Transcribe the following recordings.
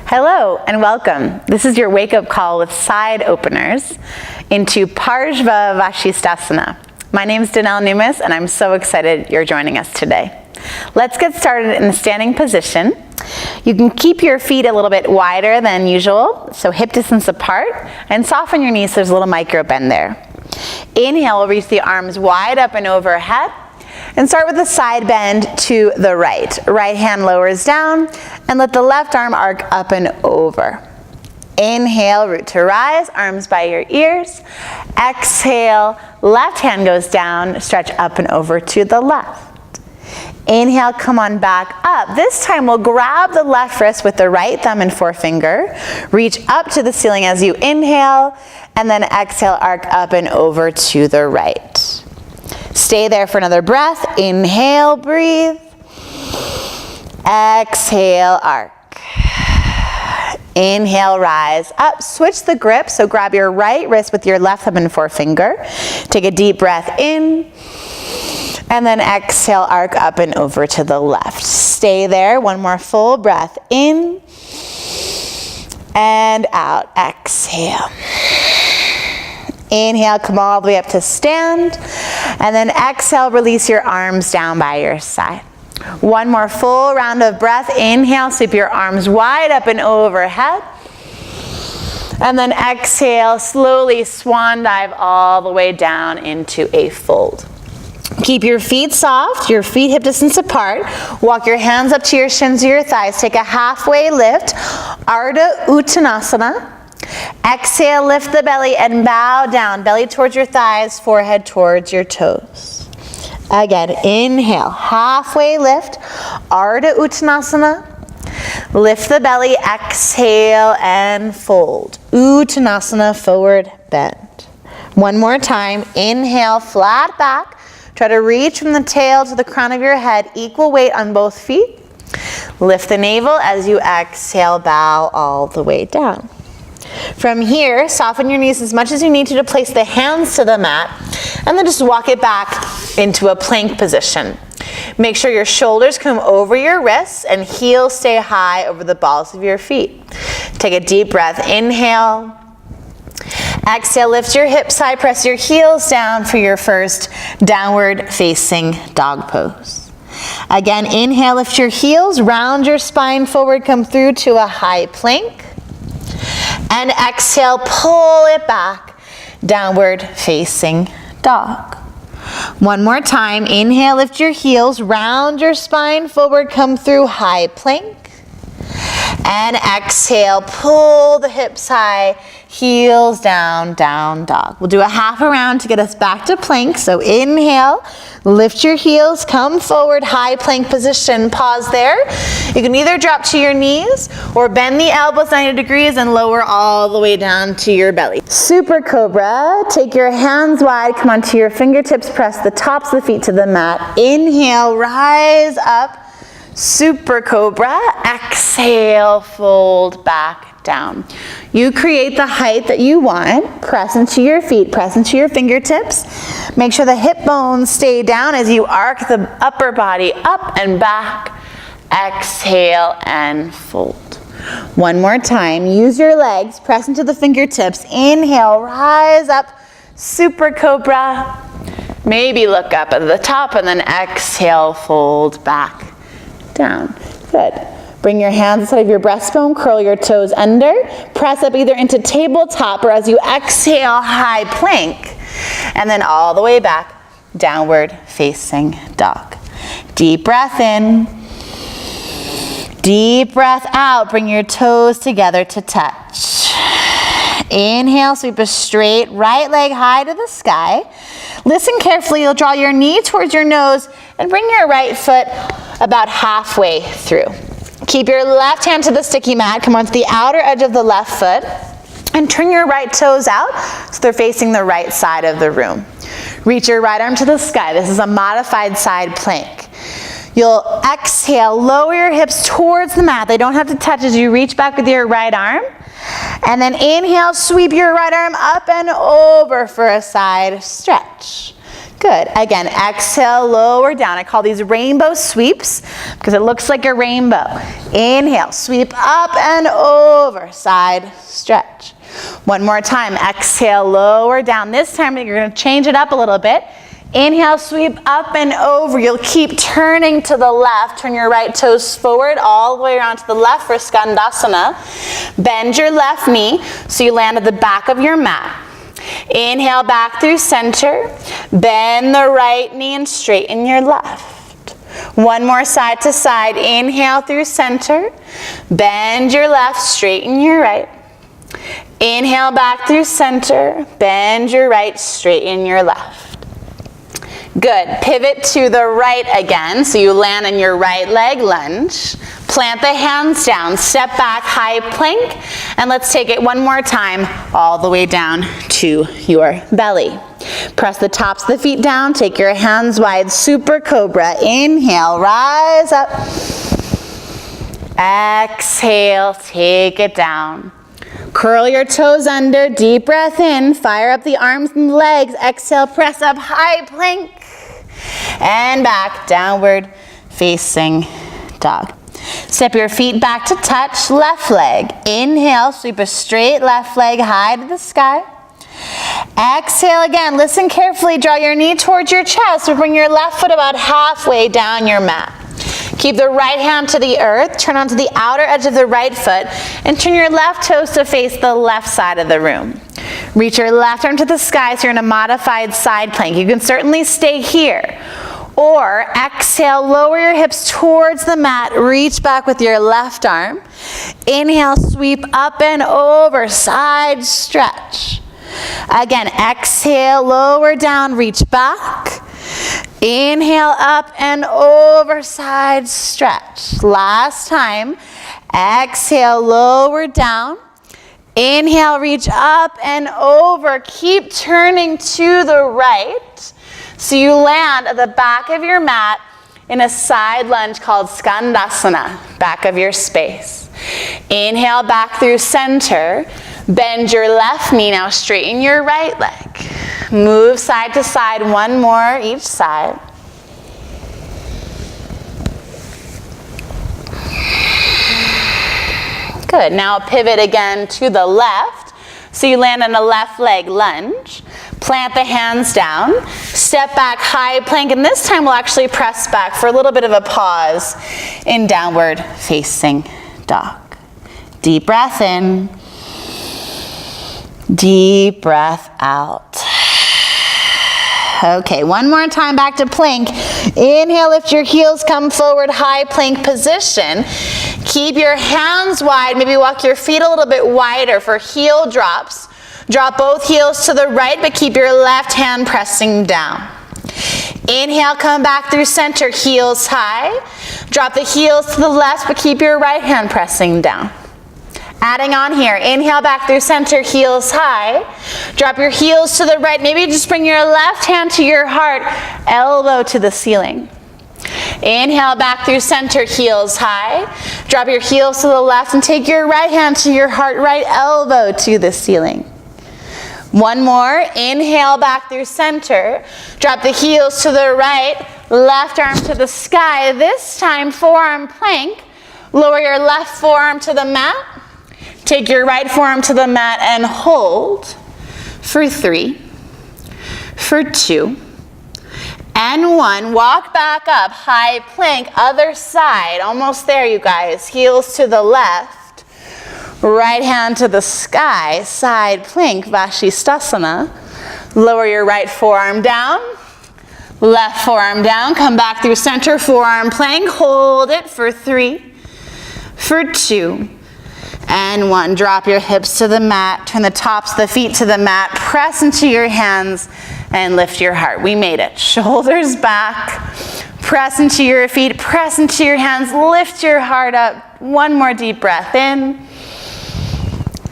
Hello and welcome. This is your wake-up call with side openers into Parshva Vashistasana. My name is Denelle Numis and I'm so excited you're joining us today. Let's get started in a standing position. You can keep your feet a little bit wider than usual, so hip distance apart, and soften your knees so there's a little micro bend there. Inhale, we'll reach the arms wide up and overhead. And start with a side bend to the right. Right hand lowers down and let the left arm arc up and over. Inhale, root to rise, arms by your ears. Exhale, left hand goes down, stretch up and over to the left. Inhale, come on back up. This time we'll grab the left wrist with the right thumb and forefinger. Reach up to the ceiling as you inhale, and then exhale, arc up and over to the right. Stay there for another breath. Inhale, breathe. Exhale, arc. Inhale, rise up. Switch the grip, so grab your right wrist with your left thumb and forefinger. Take a deep breath in. And then exhale, arc up and over to the left. Stay there. One more full breath in. And out. Exhale. Inhale, come all the way up to stand. And then exhale, release your arms down by your side. One more full round of breath. Inhale, sweep your arms wide up and overhead. And then exhale, slowly swan dive all the way down into a fold. Keep your feet soft, your feet hip distance apart. Walk your hands up to your shins or your thighs. Take a halfway lift, Ardha Uttanasana. Exhale, lift the belly and bow down. Belly towards your thighs, forehead towards your toes. Again, inhale, halfway lift, Ardha Uttanasana. Lift the belly, exhale and fold. Uttanasana, forward bend. One more time, inhale, flat back. Try to reach from the tail to the crown of your head, equal weight on both feet. Lift the navel as you exhale, bow all the way down. From here, soften your knees as much as you need to place the hands to the mat, and then just walk it back into a plank position. Make sure your shoulders come over your wrists and heels stay high over the balls of your feet. Take a deep breath, inhale. Exhale, lift your hips high, press your heels down for your first downward facing dog pose. Again, inhale, lift your heels, round your spine forward, come through to a high plank. And exhale, pull it back, downward facing dog. One more time, inhale, lift your heels, round your spine forward, come through high plank. And exhale, pull the hips high, heels down, down dog. We'll do a half a round to get us back to plank. So inhale, lift your heels, come forward, high plank position. Pause there. You can either drop to your knees or bend the elbows 90 degrees and lower all the way down to your belly. Super Cobra. Take your hands wide, come onto your fingertips, press the tops of the feet to the mat. Inhale, rise up. Super Cobra. Exhale, fold back down. You create the height that you want. Press into your feet, press into your fingertips. Make sure the hip bones stay down as you arc the upper body up and back. Exhale and fold. One more time. Use your legs, press into the fingertips. Inhale, rise up. Super Cobra. Maybe look up at the top and then exhale, fold back down. Good. Bring your hands inside of your breastbone, curl your toes under, press up either into tabletop or as you exhale, high plank, and then all the way back, downward facing dog. Deep breath in, deep breath out, bring your toes together to touch. Inhale, sweep a straight right leg high to the sky. Listen carefully, you'll draw your knee towards your nose and bring your right foot about halfway through. Keep your left hand to the sticky mat, come onto the outer edge of the left foot, and turn your right toes out so they're facing the right side of the room. Reach your right arm to the sky. This is a modified side plank. You'll exhale, lower your hips towards the mat. They don't have to touch as you reach back with your right arm. And then inhale, sweep your right arm up and over for a side stretch. Good. Again, exhale, lower down. I call these rainbow sweeps because it looks like a rainbow. Inhale, sweep up and over, side stretch. One more time, exhale, lower down. This time you're going to change it up a little bit. Inhale, sweep up and over. You'll keep turning to the left. Turn your right toes forward all the way around to the left for Skandasana. Bend your left knee so you land at the back of your mat. Inhale back through center. Bend the right knee and straighten your left. One more side to side. Inhale through center. Bend your left, straighten your right. Inhale back through center. Bend your right, straighten your left. Good. Pivot to the right again. So you land on your right leg, lunge. Plant the hands down. Step back, high plank. And let's take it one more time all the way down to your belly. Press the tops of the feet down. Take your hands wide. Super Cobra. Inhale, rise up. Exhale, take it down. Curl your toes under. Deep breath in. Fire up the arms and legs. Exhale, press up, high plank. And back, downward facing dog. Step your feet back to touch, left leg. Inhale, sweep a straight left leg high to the sky. Exhale again, listen carefully, draw your knee towards your chest, or bring your left foot about halfway down your mat. Keep the right hand to the earth, turn onto the outer edge of the right foot, and turn your left toes to face the left side of the room. Reach your left arm to the sky so you're in a modified side plank. You can certainly stay here. Or exhale, lower your hips towards the mat, reach back with your left arm. Inhale, sweep up and over, side stretch. Again, exhale, lower down, reach back. Inhale, up and over, side stretch. Last time, exhale, lower down. Inhale, reach up and over. Keep turning to the right. So you land at the back of your mat in a side lunge called Skandasana, back of your space. Inhale back through center. Bend your left knee. Now straighten your right leg. Move side to side, one more each side. Good. Now pivot again to the left. So you land on a left leg lunge. Plant the hands down. Step back, high plank. And this time we'll actually press back for a little bit of a pause in downward facing dog. Deep breath in. Deep breath out. Okay, one more time back to plank. Inhale, lift your heels, come forward, high plank position. Keep your hands wide, maybe walk your feet a little bit wider for heel drops. Drop both heels to the right, but keep your left hand pressing down. Inhale, come back through center, heels high. Drop the heels to the left, but keep your right hand pressing down. Adding on here, inhale back through center, heels high. Drop your heels to the right. Maybe just bring your left hand to your heart, elbow to the ceiling. Inhale back through center, heels high. Drop your heels to the left and take your right hand to your heart, right elbow to the ceiling. One more, inhale back through center. Drop the heels to the right, left arm to the sky. This time, forearm plank. Lower your left forearm to the mat. Take your right forearm to the mat and hold for 3, for 2, and 1. Walk back up, high plank, other side. Almost there, you guys. Heels to the left, right hand to the sky, side plank, vashistasana. Lower your right forearm down, left forearm down. Come back through center, forearm plank. Hold it for 3, for 2, and 1. Drop your hips to the mat. Turn the tops of the feet to the mat. Press into your hands and lift your heart. We made it. Shoulders back. Press into your feet. Press into your hands. Lift your heart up. One more deep breath in.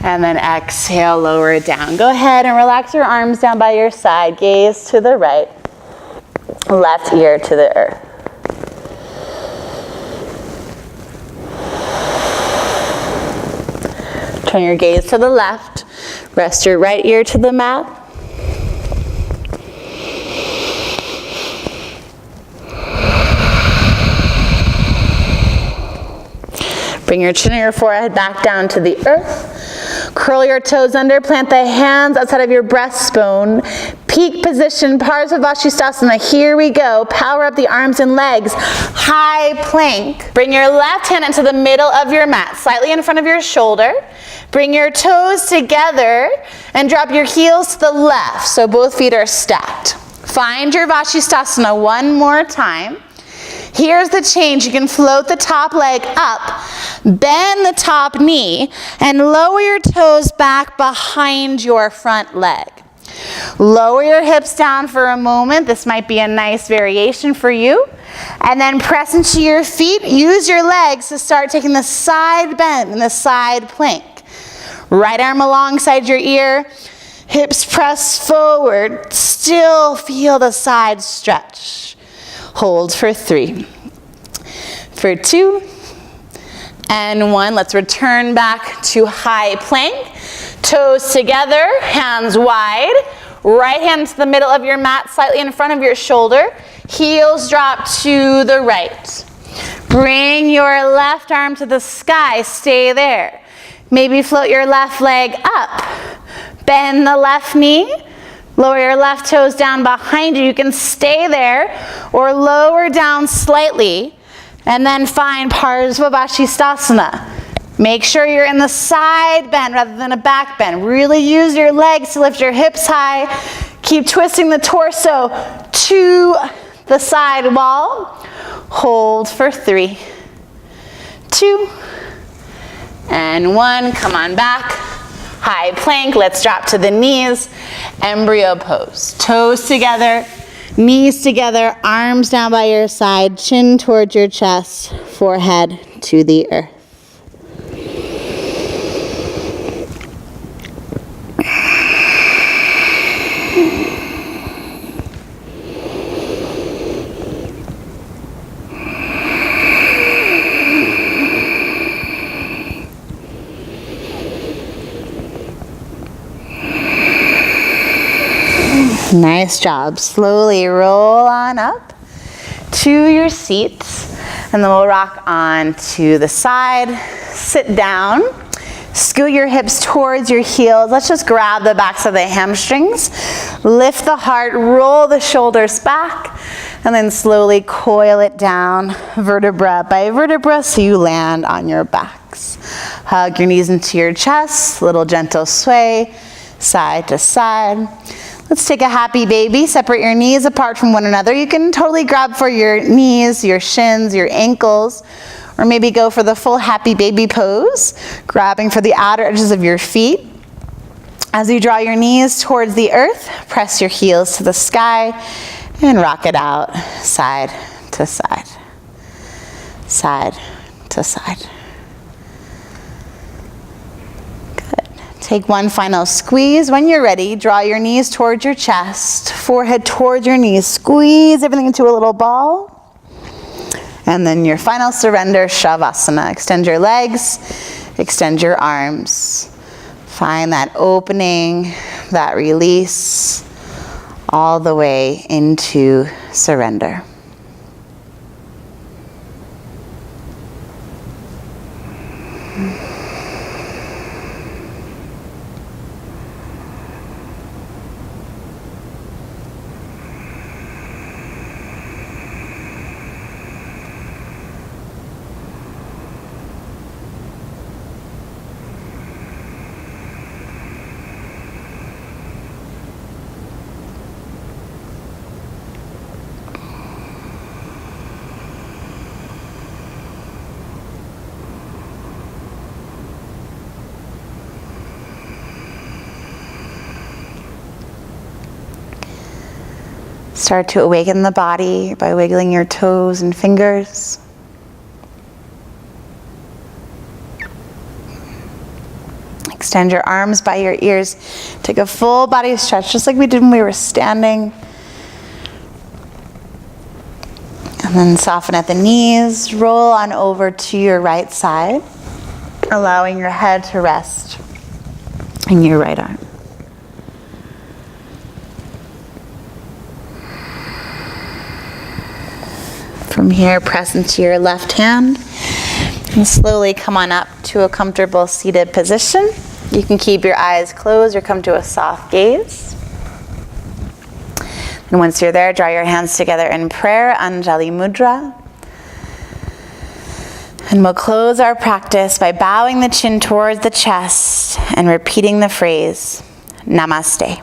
And then exhale, lower it down. Go ahead and relax your arms down by your side. Gaze to the right. Left ear to the earth. Turn your gaze to the left. Rest your right ear to the mat. Bring your chin and your forehead back down to the earth. Curl your toes under, plant the hands outside of your breastbone. Peak position, parts of vashistasana. Here we go. Power up the arms and legs. High plank. Bring your left hand into the middle of your mat, slightly in front of your shoulder. Bring your toes together and drop your heels to the left so both feet are stacked. Find your vashistasana one more time. Here's the change. You can float the top leg up, bend the top knee, and lower your toes back behind your front leg. Lower your hips down for a moment. This might be a nice variation for you. And then press into your feet. Use your legs to start taking the side bend and the side plank. Right arm alongside your ear. Hips press forward. Still feel the side stretch. Hold for 3, for 2, and 1. Let's return back to high plank. Toes together, hands wide. Right hand to the middle of your mat, slightly in front of your shoulder. Heels drop to the right. Bring your left arm to the sky. Stay there. Maybe float your left leg up. Bend the left knee. Lower your left toes down behind you. You can stay there or lower down slightly and then find Parsva Vashistasana. Make sure you're in the side bend rather than a back bend. Really use your legs to lift your hips high. Keep twisting the torso to the side wall. Hold for 3, 2, and 1. Come on back. High plank, let's drop to the knees. Embryo pose. Toes together, knees together, arms down by your side, chin towards your chest, forehead to the earth. Nice job. Slowly roll on up to your seats, and then we'll rock on to the side. Sit down. Scoot your hips towards your heels. Let's just grab the backs of the hamstrings. Lift the heart, roll the shoulders back, and then slowly coil it down vertebra by vertebra so you land on your backs. Hug your knees into your chest. Little gentle sway, side to side. Let's take a happy baby. Separate your knees apart from one another. You can totally grab for your knees, your shins, your ankles, or maybe go for the full happy baby pose, grabbing for the outer edges of your feet. As you draw your knees towards the earth, press your heels to the sky and rock it out side to side, side to side. Take one final squeeze. When you're ready, draw your knees towards your chest, forehead towards your knees. Squeeze everything into a little ball. And then your final surrender, Shavasana. Extend your legs, extend your arms. Find that opening, that release, all the way into surrender. Start to awaken the body by wiggling your toes and fingers. Extend your arms by your ears. Take a full body stretch, just like we did when we were standing. And then soften at the knees. Roll on over to your right side, allowing your head to rest in your right arm. From here, press into your left hand And slowly come on up to a comfortable seated position. You can keep your eyes closed or come to a soft gaze. And once you're there, draw your hands together in prayer, Anjali Mudra. And we'll close our practice by bowing the chin towards the chest and repeating the phrase, Namaste.